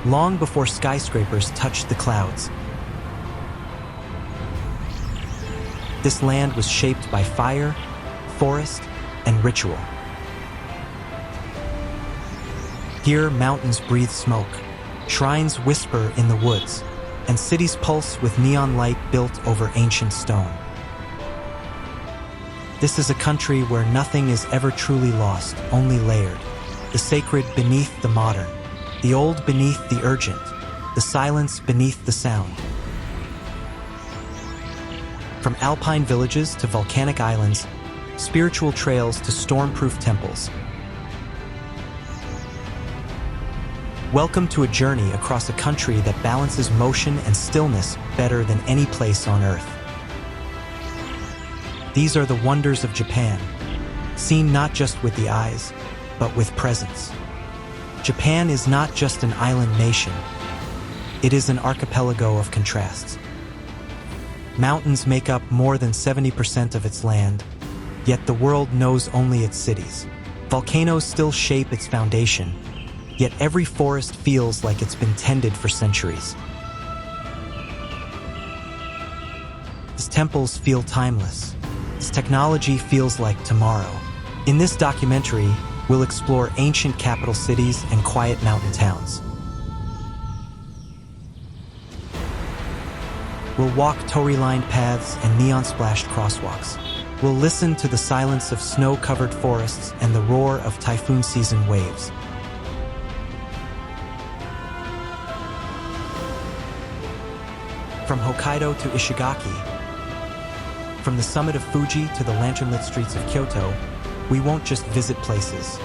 long before skyscrapers touched the clouds. This land was shaped by fire, forest, and ritual. Here, mountains breathe smoke, shrines whisper in the woods, and cities pulse with neon light built over ancient stone. This is a country where nothing is ever truly lost, only layered. The sacred beneath the modern, the old beneath the urgent, the silence beneath the sound. From alpine villages to volcanic islands, spiritual trails to storm-proof temples. Welcome to a journey across a country that balances motion and stillness better than any place on Earth. These are the wonders of Japan, seen not just with the eyes, but with presence. Japan is not just an island nation. It is an archipelago of contrasts. Mountains make up more than 70% of its land, yet the world knows only its cities. Volcanoes still shape its foundation, yet every forest feels like it's been tended for centuries. Its temples feel timeless. Its technology feels like tomorrow. In this documentary, we'll explore ancient capital cities and quiet mountain towns. We'll walk torii-lined paths and neon-splashed crosswalks. We'll listen to the silence of snow-covered forests and the roar of typhoon-season waves. From Hokkaido to Ishigaki, from the summit of Fuji to the lantern-lit streets of Kyoto, we won't just visit places.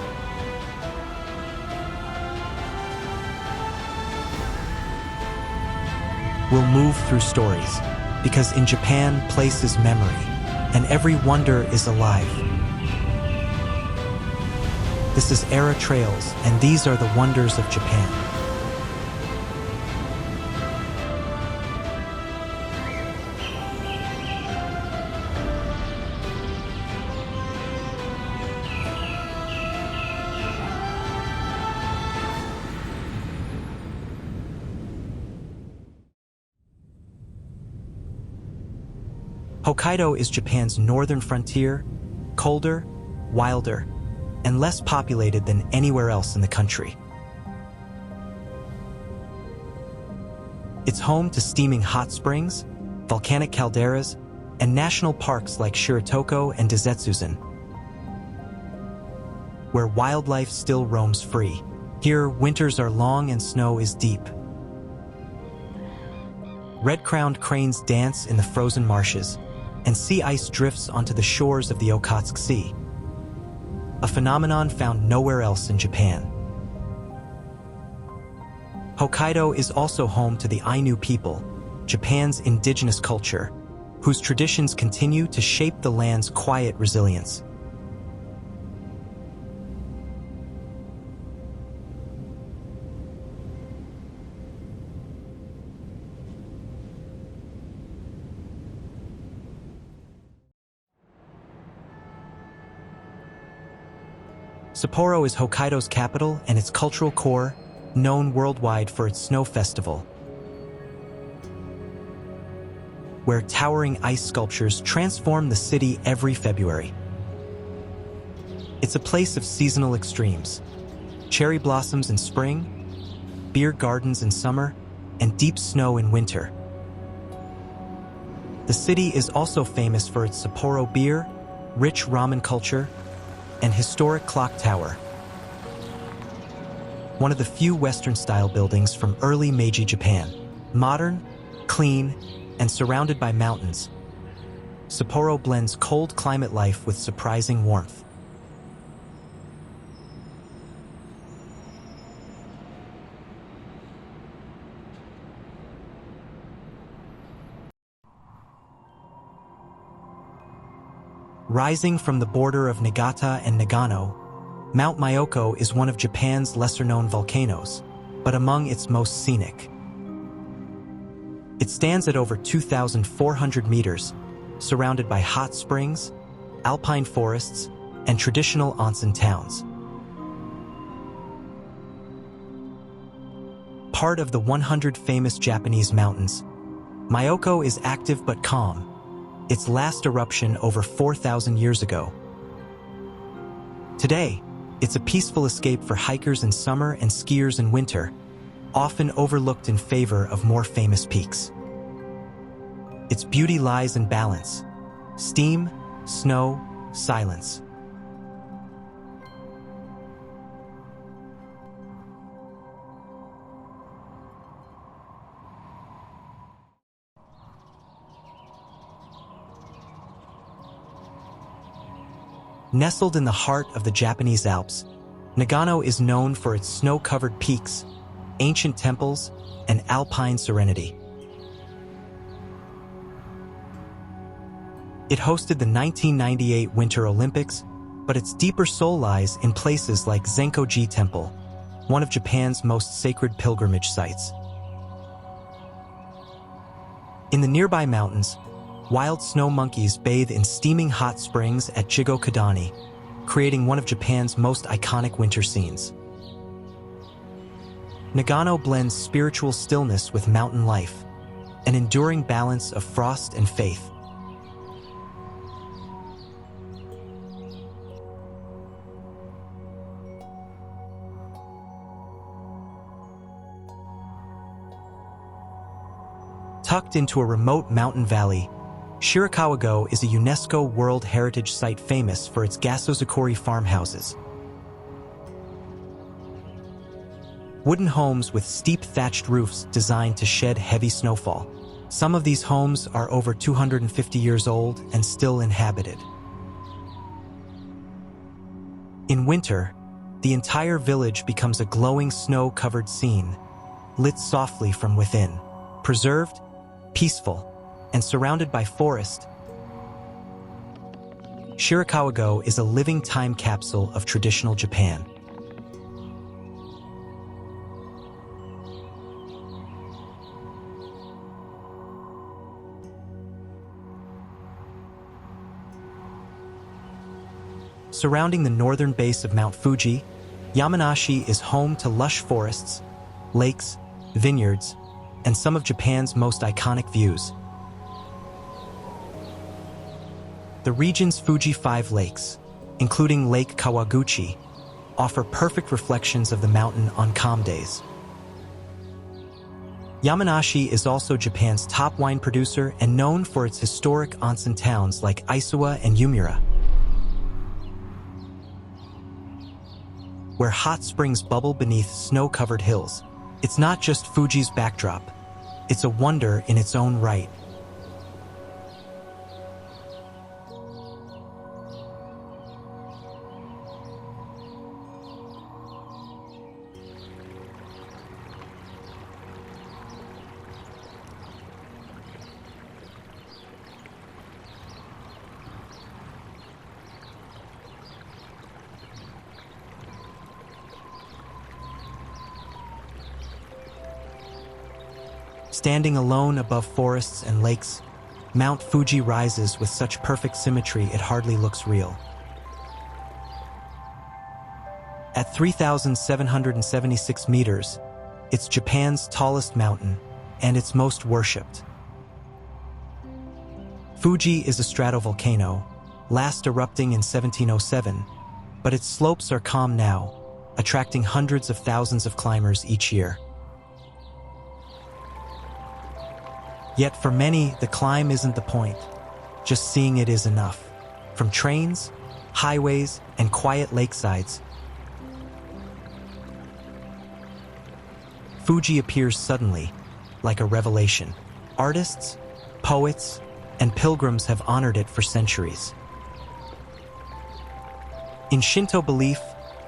We'll move through stories, because in Japan, place is memory, and every wonder is alive. This is Era Trails, and these are the wonders of Japan. Hokkaido is Japan's northern frontier, colder, wilder, and less populated than anywhere else in the country. It's home to steaming hot springs, volcanic calderas, and national parks like Shirakawa-go and Dazetsuzen, where wildlife still roams free. Here, winters are long and snow is deep. Red-crowned cranes dance in the frozen marshes, and sea ice drifts onto the shores of the Okhotsk Sea, a phenomenon found nowhere else in Japan. Hokkaido is also home to the Ainu people, Japan's indigenous culture, whose traditions continue to shape the land's quiet resilience. Sapporo is Hokkaido's capital and its cultural core, known worldwide for its snow festival, where towering ice sculptures transform the city every February. It's a place of seasonal extremes: cherry blossoms in spring, beer gardens in summer, and deep snow in winter. The city is also famous for its Sapporo beer, rich ramen culture, and historic clock tower, one of the few Western-style buildings from early Meiji Japan. Modern, clean, and surrounded by mountains, Sapporo blends cold climate life with surprising warmth. Rising from the border of Niigata and Nagano, Mount Myoko is one of Japan's lesser-known volcanoes, but among its most scenic. It stands at over 2,400 meters, surrounded by hot springs, alpine forests, and traditional onsen towns. heart of the 100 famous Japanese mountains, Myoko is active but calm, its last eruption over 4,000 years ago. Today, it's a peaceful escape for hikers in summer and skiers in winter, often overlooked in favor of more famous peaks. Its beauty lies in balance: steam, snow, silence. Nestled in the heart of the Japanese Alps, Nagano is known for its snow-covered peaks, ancient temples, and alpine serenity. It hosted the 1998 Winter Olympics, but its deeper soul lies in places like Zenkoji Temple, one of Japan's most sacred pilgrimage sites. In the nearby mountains, wild snow monkeys bathe in steaming hot springs at Jigo-Kidani, creating one of Japan's most iconic winter scenes. Nagano blends spiritual stillness with mountain life, an enduring balance of frost and faith. Tucked into a remote mountain valley, Shirakawa-go is a UNESCO World Heritage Site famous for its gasozakuri farmhouses. Wooden homes with steep thatched roofs designed to shed heavy snowfall. Some of these homes are over 250 years old and still inhabited. In winter, the entire village becomes a glowing snow-covered scene, lit softly from within. Preserved, peaceful, and surrounded by forest, Shirakawa-go is a living time capsule of traditional Japan. Surrounding the northern base of Mount Fuji, Yamanashi is home to lush forests, lakes, vineyards, and some of Japan's most iconic views. The region's Fuji 5 lakes, including Lake Kawaguchi, offer perfect reflections of the mountain on calm days. Yamanashi is also Japan's top wine producer and known for its historic onsen towns like Isawa and Yumura, where hot springs bubble beneath snow-covered hills. It's not just Fuji's backdrop, it's a wonder in its own right. Standing alone above forests and lakes, Mount Fuji rises with such perfect symmetry it hardly looks real. At 3,776 meters, it's Japan's tallest mountain and its most worshipped. Fuji is a stratovolcano, last erupting in 1707, but its slopes are calm now, attracting hundreds of thousands of climbers each year. Yet for many, the climb isn't the point. Just seeing it is enough. From trains, highways, and quiet lakesides, Fuji appears suddenly, like a revelation. Artists, poets, and pilgrims have honored it for centuries. In Shinto belief,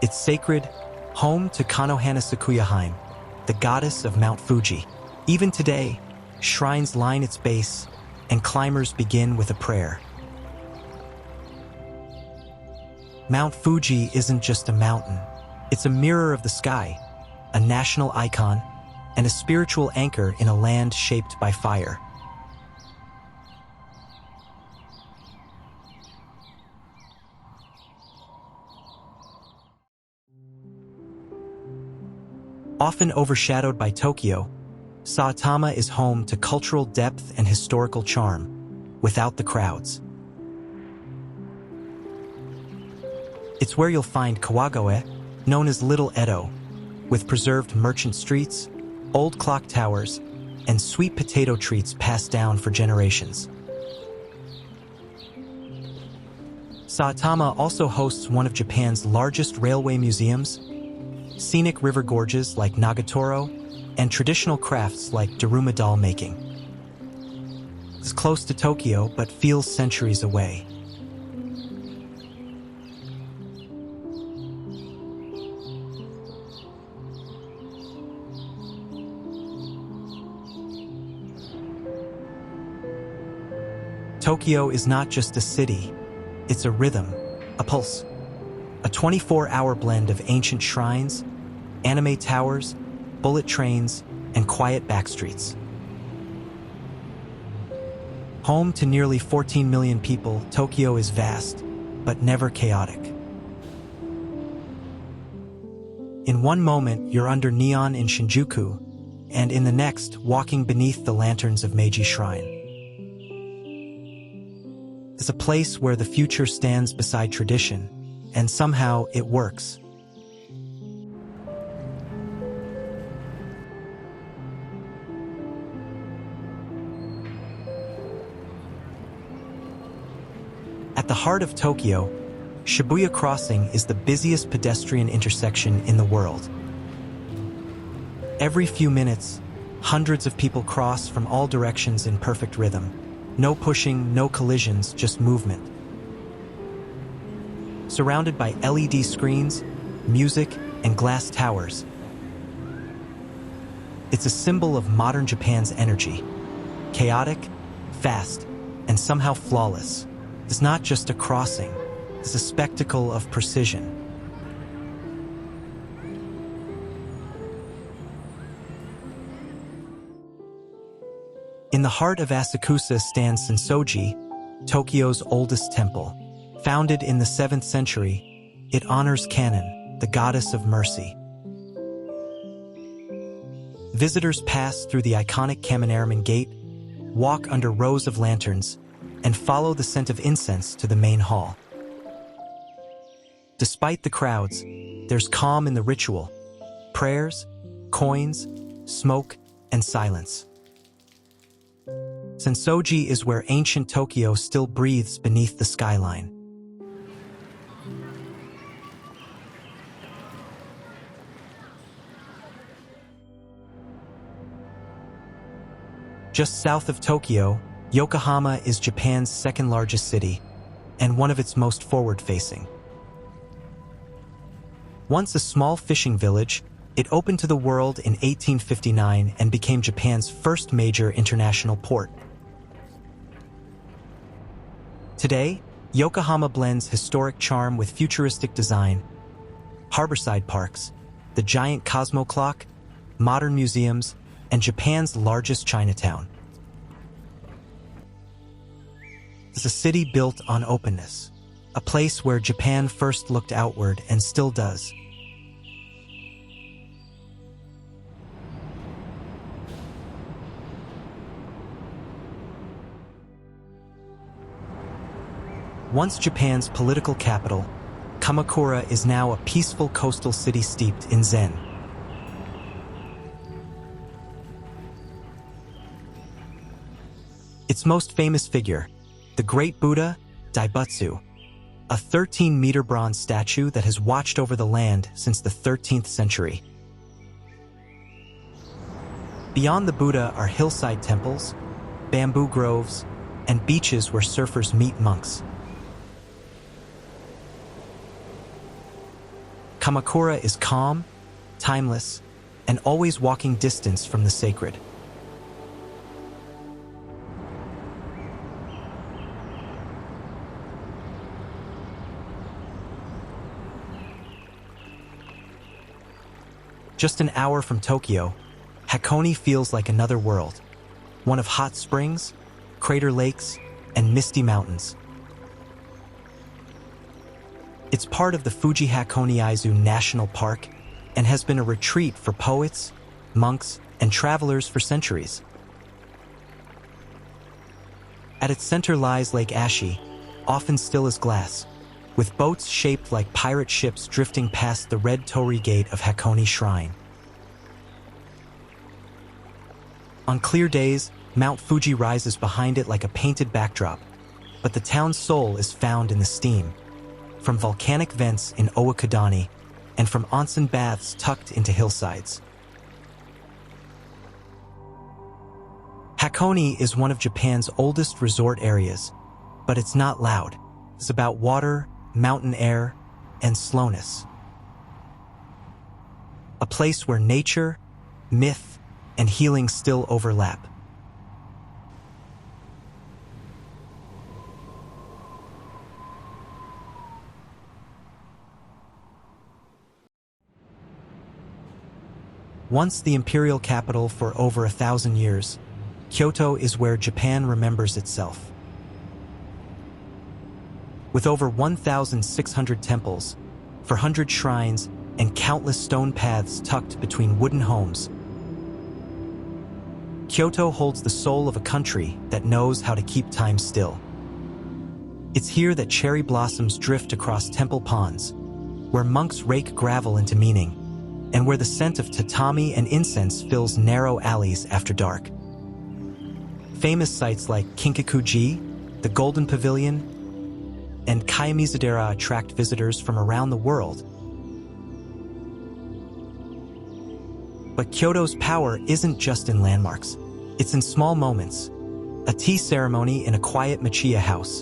it's sacred, home to Kanohana Sakuya-hime, the goddess of Mount Fuji. Even today, shrines line its base, and climbers begin with a prayer. Mount Fuji isn't just a mountain. It's a mirror of the sky, a national icon, and a spiritual anchor in a land shaped by fire. Often overshadowed by Tokyo, Saitama is home to cultural depth and historical charm, without the crowds. It's where you'll find Kawagoe, known as Little Edo, with preserved merchant streets, old clock towers, and sweet potato treats passed down for generations. Saitama also hosts one of Japan's largest railway museums, scenic river gorges like Nagatoro, and traditional crafts like daruma doll making. It's close to Tokyo but feels centuries away. Tokyo is not just a city, it's a rhythm, a pulse, a 24-hour blend of ancient shrines, anime towers, bullet trains, and quiet backstreets. Home to nearly 14 million people, Tokyo is vast, but never chaotic. In one moment, you're under neon in Shinjuku, and in the next, walking beneath the lanterns of Meiji Shrine. It's a place where the future stands beside tradition, and somehow it works. At the heart of Tokyo, Shibuya Crossing is the busiest pedestrian intersection in the world. Every few minutes, hundreds of people cross from all directions in perfect rhythm. No pushing, no collisions, just movement. Surrounded by LED screens, music, and glass towers, it's a symbol of modern Japan's energy. Chaotic, fast, and somehow flawless. It's not just a crossing, it's a spectacle of precision. In the heart of Asakusa stands Sensoji, Tokyo's oldest temple. Founded in the 7th century, it honors Kannon, the goddess of mercy. Visitors pass through the iconic Kaminaraman Gate, walk under rows of lanterns, and follow the scent of incense to the main hall. Despite the crowds, there's calm in the ritual. Prayers, coins, smoke, and silence. Sensoji is where ancient Tokyo still breathes beneath the skyline. Just south of Tokyo, Yokohama is Japan's second-largest city, and one of its most forward-facing. Once a small fishing village, it opened to the world in 1859 and became Japan's first major international port. Today, Yokohama blends historic charm with futuristic design, harborside parks, the giant Cosmo clock, modern museums, and Japan's largest Chinatown. It's a city built on openness, a place where Japan first looked outward and still does. Once Japan's political capital, Kamakura is now a peaceful coastal city steeped in Zen. Its most famous figure, the Great Buddha, Daibutsu, a 13-meter bronze statue that has watched over the land since the 13th century. Beyond the Buddha are hillside temples, bamboo groves, and beaches where surfers meet monks. Kamakura is calm, timeless, and always walking distance from the sacred. Just an hour from Tokyo, Hakone feels like another world, one of hot springs, crater lakes, and misty mountains. It's part of the Fuji Hakone-Aizu National Park, and has been a retreat for poets, monks, and travelers for centuries. At its center lies Lake Ashi, often still as glass, with boats shaped like pirate ships drifting past the red torii gate of Hakone Shrine. On clear days, Mount Fuji rises behind it like a painted backdrop, but the town's soul is found in the steam, from volcanic vents in Owakudani and from onsen baths tucked into hillsides. Hakone is one of Japan's oldest resort areas, but it's not loud. It's about water, mountain air, and slowness. A place where nature, myth, and healing still overlap. Once the imperial capital for over 1,000 years, Kyoto is where Japan remembers itself. With over 1,600 temples, 400 shrines, and countless stone paths tucked between wooden homes, Kyoto holds the soul of a country that knows how to keep time still. It's here that cherry blossoms drift across temple ponds, where monks rake gravel into meaning, and where the scent of tatami and incense fills narrow alleys after dark. Famous sites like Kinkaku-ji, the Golden Pavilion, and Kayamizadera attract visitors from around the world. But Kyoto's power isn't just in landmarks. It's in small moments. A tea ceremony in a quiet Machiya house,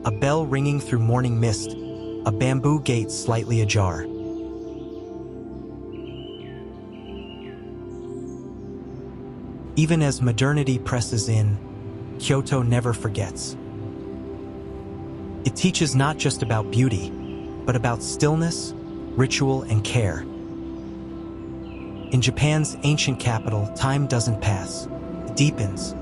a bell ringing through morning mist, a bamboo gate slightly ajar. Even as modernity presses in, Kyoto never forgets. It teaches not just about beauty, but about stillness, ritual, and care. In Japan's ancient capital, time doesn't pass, it deepens.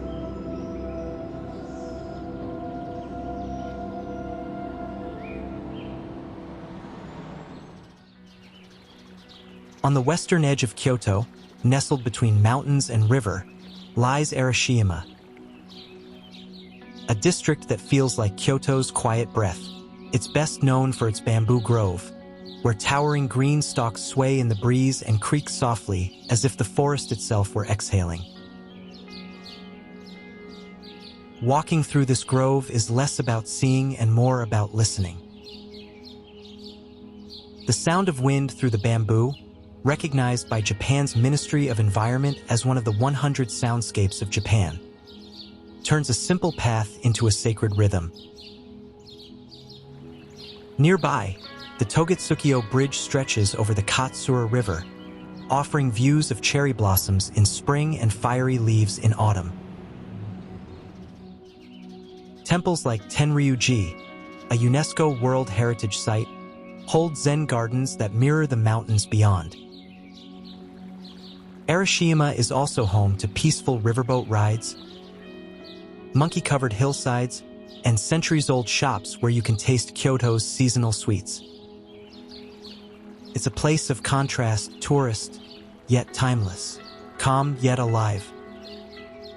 On the western edge of Kyoto, nestled between mountains and river, lies Hiroshima, a district that feels like Kyoto's quiet breath. It's best known for its bamboo grove, where towering green stalks sway in the breeze and creak softly as if the forest itself were exhaling. Walking through this grove is less about seeing and more about listening. The sound of wind through the bamboo, recognized by Japan's Ministry of Environment as one of the 100 soundscapes of Japan, turns a simple path into a sacred rhythm. Nearby, the Togetsukyo Bridge stretches over the Katsura River, offering views of cherry blossoms in spring and fiery leaves in autumn. Temples like Tenryuji, a UNESCO World Heritage Site, hold Zen gardens that mirror the mountains beyond. Hiroshima is also home to peaceful riverboat rides, monkey-covered hillsides, and centuries-old shops where you can taste Kyoto's seasonal sweets. It's a place of contrast, tourist, yet timeless, calm yet alive.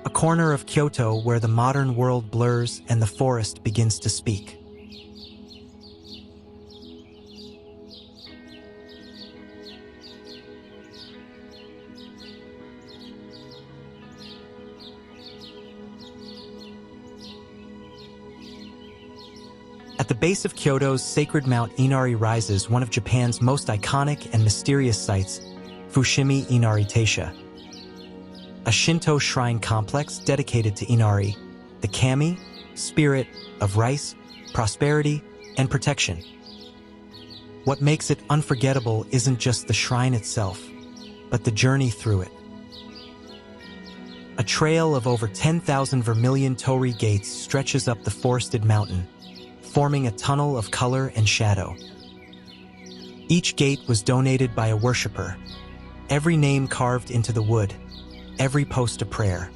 A corner of Kyoto where the modern world blurs and the forest begins to speak. At the base of Kyoto's sacred Mount Inari rises one of Japan's most iconic and mysterious sites, Fushimi Inari Taisha, a Shinto shrine complex dedicated to Inari, the kami, spirit of rice, prosperity, and protection. What makes it unforgettable isn't just the shrine itself, but the journey through it. A trail of over 10,000 vermilion torii gates stretches up the forested mountain, forming a tunnel of color and shadow. Each gate was donated by a worshiper, every name carved into the wood, every post a prayer.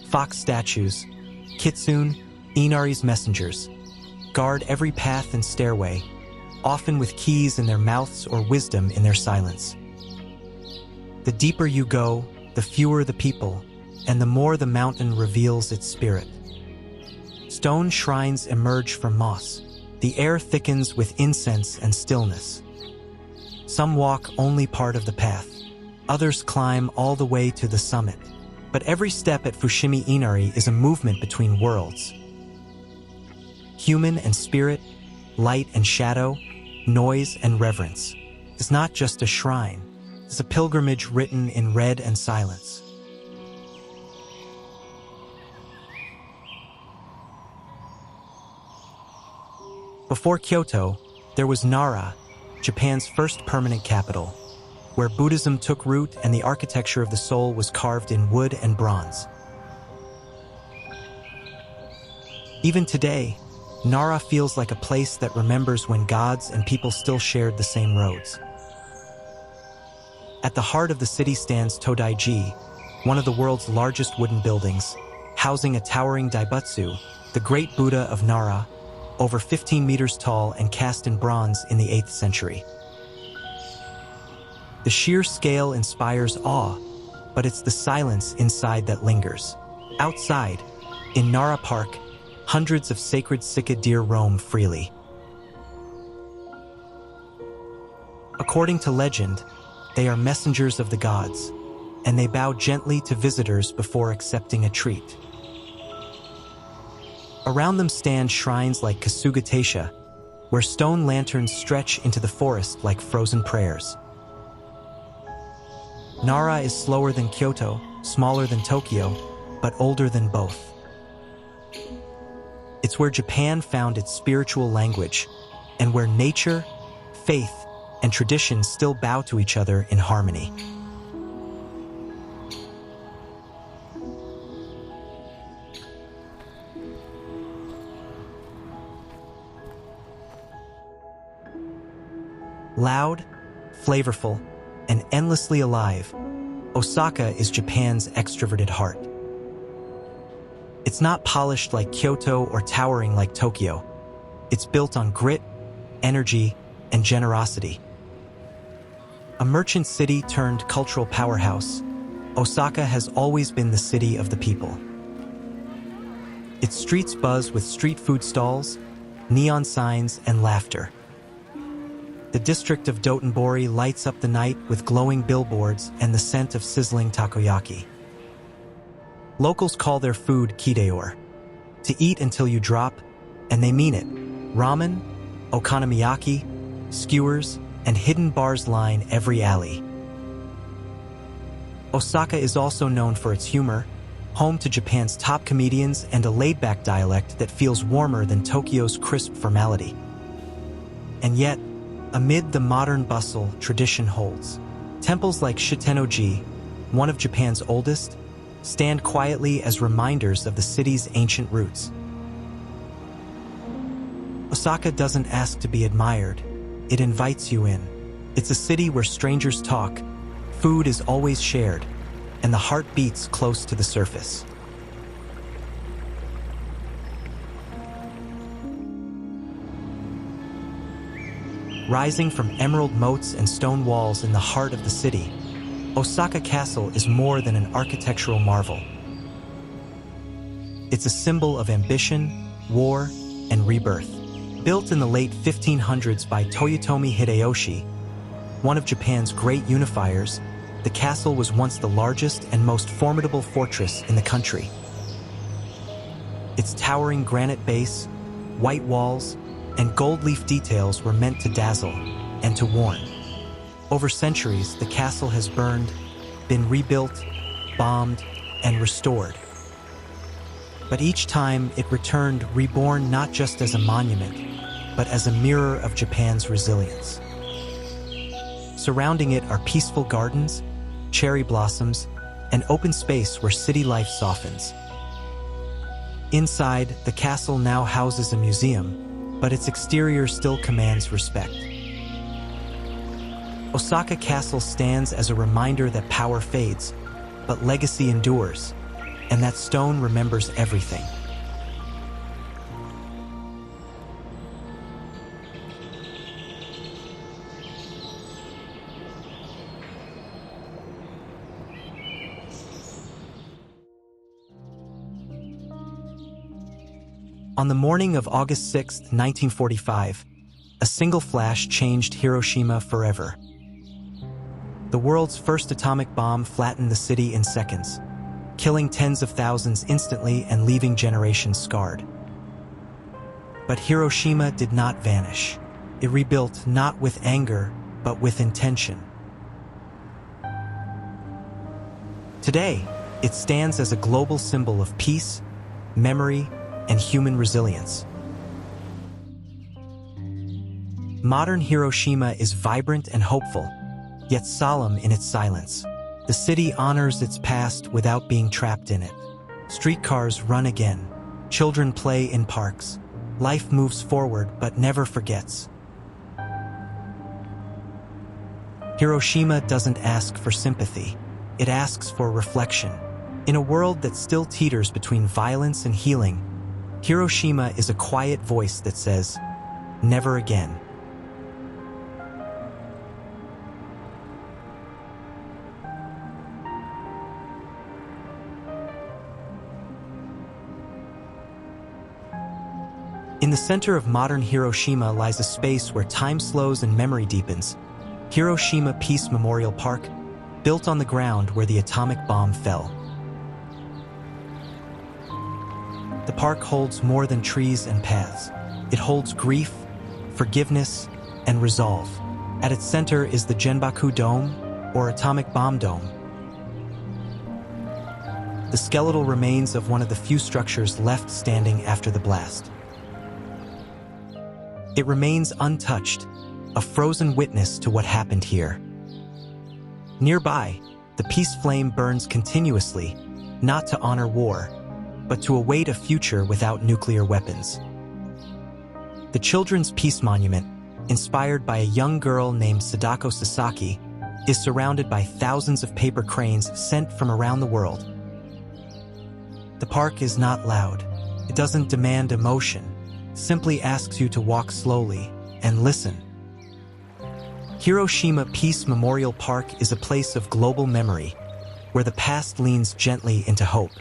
Fox statues, kitsune, Inari's messengers, guard every path and stairway, often with keys in their mouths or wisdom in their silence. The deeper you go, the fewer the people, and the more the mountain reveals its spirit. Stone shrines emerge from moss. The air thickens with incense and stillness. Some walk only part of the path. Others climb all the way to the summit. But every step at Fushimi Inari is a movement between worlds. Human and spirit, light and shadow, noise and reverence. It's not just a shrine. It's a pilgrimage written in red and silence. Before Kyoto, there was Nara, Japan's first permanent capital, where Buddhism took root and the architecture of the soul was carved in wood and bronze. Even today, Nara feels like a place that remembers when gods and people still shared the same roads. At the heart of the city stands Todaiji, one of the world's largest wooden buildings, housing a towering Daibutsu, the great Buddha of Nara, over 15 meters tall and cast in bronze in the 8th century. The sheer scale inspires awe, but it's the silence inside that lingers. Outside, in Nara Park, hundreds of sacred Sika deer roam freely. According to legend, they are messengers of the gods, and they bow gently to visitors before accepting a treat. Around them stand shrines like Kasuga Taisha, where stone lanterns stretch into the forest like frozen prayers. Nara is slower than Kyoto, smaller than Tokyo, but older than both. It's where Japan found its spiritual language, and where nature, faith, and tradition still bow to each other in harmony. Loud, flavorful, and endlessly alive, Osaka is Japan's extroverted heart. It's not polished like Kyoto or towering like Tokyo. It's built on grit, energy, and generosity. A merchant city turned cultural powerhouse, Osaka has always been the city of the people. Its streets buzz with street food stalls, neon signs, and laughter. The district of Dotonbori lights up the night with glowing billboards and the scent of sizzling takoyaki. Locals call their food kideor, to eat until you drop, and they mean it. Ramen, okonomiyaki, skewers, and hidden bars line every alley. Osaka is also known for its humor, home to Japan's top comedians and a laid-back dialect that feels warmer than Tokyo's crisp formality. And yet, amid the modern bustle, tradition holds. Temples like Shitenno-ji, one of Japan's oldest, stand quietly as reminders of the city's ancient roots. Osaka doesn't ask to be admired, it invites you in. It's a city where strangers talk, food is always shared, and the heart beats close to the surface. Rising from emerald moats and stone walls in the heart of the city, Osaka Castle is more than an architectural marvel. It's a symbol of ambition, war, and rebirth. Built in the late 1500s by Toyotomi Hideyoshi, one of Japan's great unifiers, the castle was once the largest and most formidable fortress in the country. Its towering granite base, white walls, and gold leaf details were meant to dazzle and to warn. Over centuries, the castle has burned, been rebuilt, bombed, and restored. But each time it returned reborn not just as a monument, but as a mirror of Japan's resilience. Surrounding it are peaceful gardens, cherry blossoms, and open space where city life softens. Inside, the castle now houses a museum, but its exterior still commands respect. Osaka Castle stands as a reminder that power fades, but legacy endures, and that stone remembers everything. On the morning of August 6, 1945, a single flash changed Hiroshima forever. The world's first atomic bomb flattened the city in seconds, killing tens of thousands instantly and leaving generations scarred. But Hiroshima did not vanish. It rebuilt not with anger, but with intention. Today, it stands as a global symbol of peace, memory, and human resilience. Modern Hiroshima is vibrant and hopeful, yet solemn in its silence. The city honors its past without being trapped in it. Streetcars run again. Children play in parks. Life moves forward but never forgets. Hiroshima doesn't ask for sympathy. It asks for reflection. In a world that still teeters between violence and healing, Hiroshima is a quiet voice that says, "Never again." In the center of modern Hiroshima lies a space where time slows and memory deepens. Hiroshima Peace Memorial Park, built on the ground where the atomic bomb fell. The park holds more than trees and paths. It holds grief, forgiveness, and resolve. At its center is the Genbaku Dome, or Atomic Bomb Dome. The skeletal remains of one of the few structures left standing after the blast. It remains untouched, a frozen witness to what happened here. Nearby, the peace flame burns continuously, not to honor war, but to await a future without nuclear weapons. The Children's Peace Monument, inspired by a young girl named Sadako Sasaki, is surrounded by thousands of paper cranes sent from around the world. The park is not loud. It doesn't demand emotion, simply asks you to walk slowly and listen. Hiroshima Peace Memorial Park is a place of global memory, where the past leans gently into hope.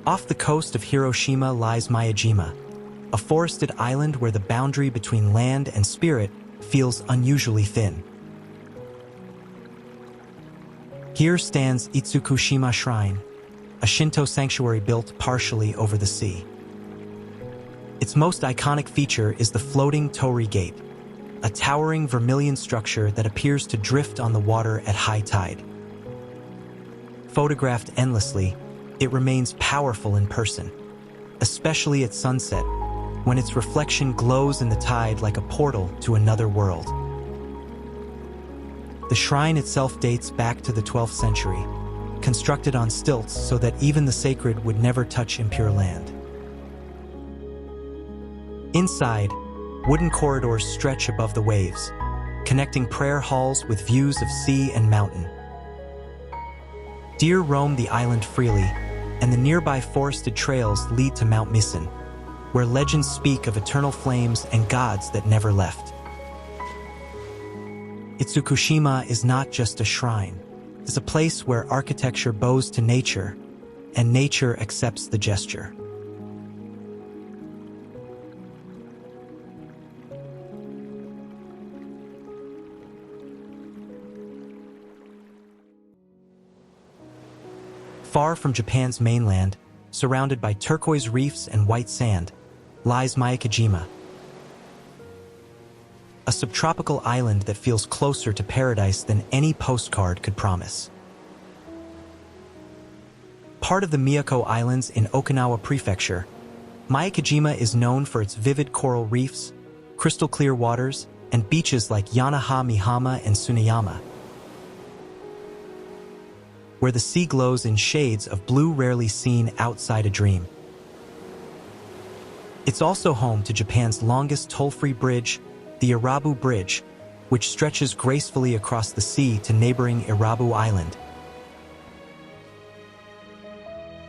Off the coast of Hiroshima lies Miyajima, a forested island where the boundary between land and spirit feels unusually thin. Here stands Itsukushima Shrine, a Shinto sanctuary built partially over the sea. Its most iconic feature is the floating torii gate, a towering vermilion structure that appears to drift on the water at high tide. Photographed endlessly, it remains powerful in person, especially at sunset, when its reflection glows in the tide like a portal to another world. The shrine itself dates back to the 12th century, constructed on stilts so that even the sacred would never touch impure land. Inside, wooden corridors stretch above the waves, connecting prayer halls with views of sea and mountain. Deer roam the island freely, and the nearby forested trails lead to Mount Misen, where legends speak of eternal flames and gods that never left. Itsukushima is not just a shrine. It's a place where architecture bows to nature, and nature accepts the gesture. Far from Japan's mainland, surrounded by turquoise reefs and white sand, lies Miyajima, a subtropical island that feels closer to paradise than any postcard could promise. Part of the Miyako Islands in Okinawa Prefecture, Miyajima is known for its vivid coral reefs, crystal-clear waters, and beaches like Yanaha-Mihama and Tsuneyama, where the sea glows in shades of blue rarely seen outside a dream. It's also home to Japan's longest toll-free bridge, the Irabu Bridge, which stretches gracefully across the sea to neighboring Irabu Island,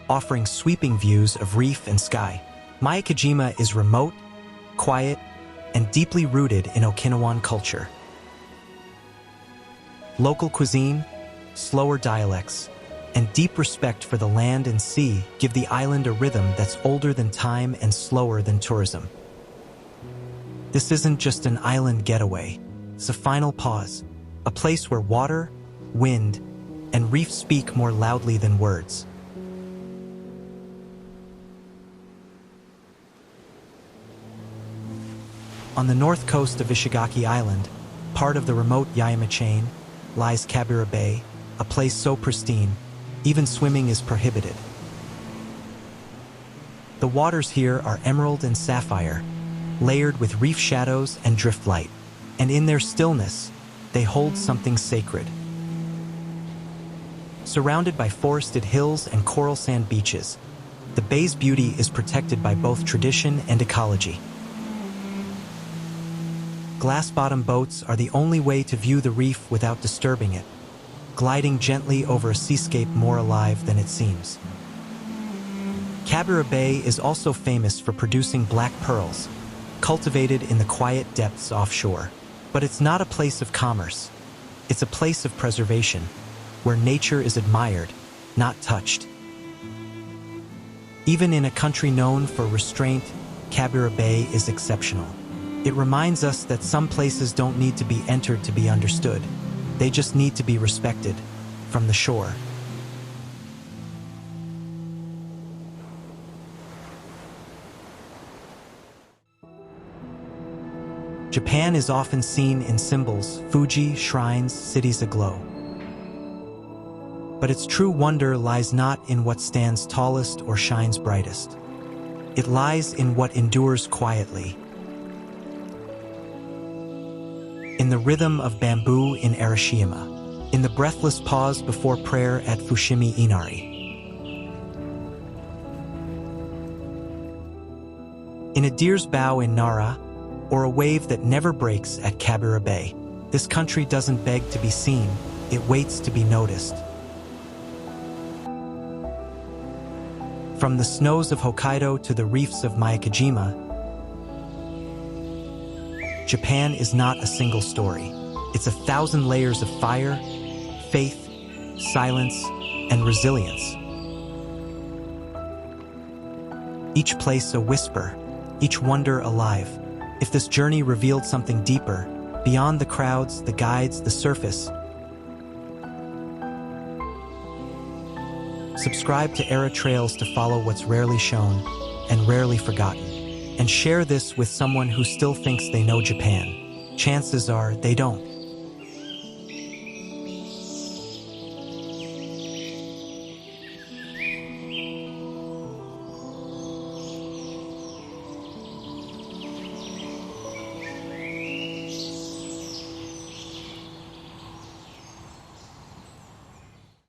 offering sweeping views of reef and sky. Miyajima is remote, quiet, and deeply rooted in Okinawan culture. Local cuisine, slower dialects, and deep respect for the land and sea give the island a rhythm that's older than time and slower than tourism. This isn't just an island getaway, it's a final pause, a place where water, wind, and reef speak more loudly than words. On the north coast of Ishigaki Island, part of the remote Yaeyama chain, lies Kabura Bay, a place so pristine, even swimming is prohibited. The waters here are emerald and sapphire, layered with reef shadows and drift light, and in their stillness, they hold something sacred. Surrounded by forested hills and coral sand beaches, the bay's beauty is protected by both tradition and ecology. Glass-bottom boats are the only way to view the reef without disturbing it, gliding gently over a seascape more alive than it seems. Kabura Bay is also famous for producing black pearls, cultivated in the quiet depths offshore. But it's not a place of commerce. It's a place of preservation, where nature is admired, not touched. Even in a country known for restraint, Kabura Bay is exceptional. It reminds us that some places don't need to be entered to be understood. They just need to be respected from the shore. Japan is often seen in symbols, Fuji, shrines, cities aglow. But its true wonder lies not in what stands tallest or shines brightest. It lies in what endures quietly. In the rhythm of bamboo in Hiroshima, in the breathless pause before prayer at Fushimi Inari. In a deer's bow in Nara, or a wave that never breaks at Kabura Bay, this country doesn't beg to be seen, it waits to be noticed. From the snows of Hokkaido to the reefs of Miyajima, Japan is not a single story. It's 1,000 layers of fire, faith, silence, and resilience. Each place a whisper, each wonder alive. If this journey revealed something deeper, beyond the crowds, the guides, the surface, subscribe to Era Trails to follow what's rarely shown and rarely forgotten. And share this with someone who still thinks they know Japan. Chances are they don't.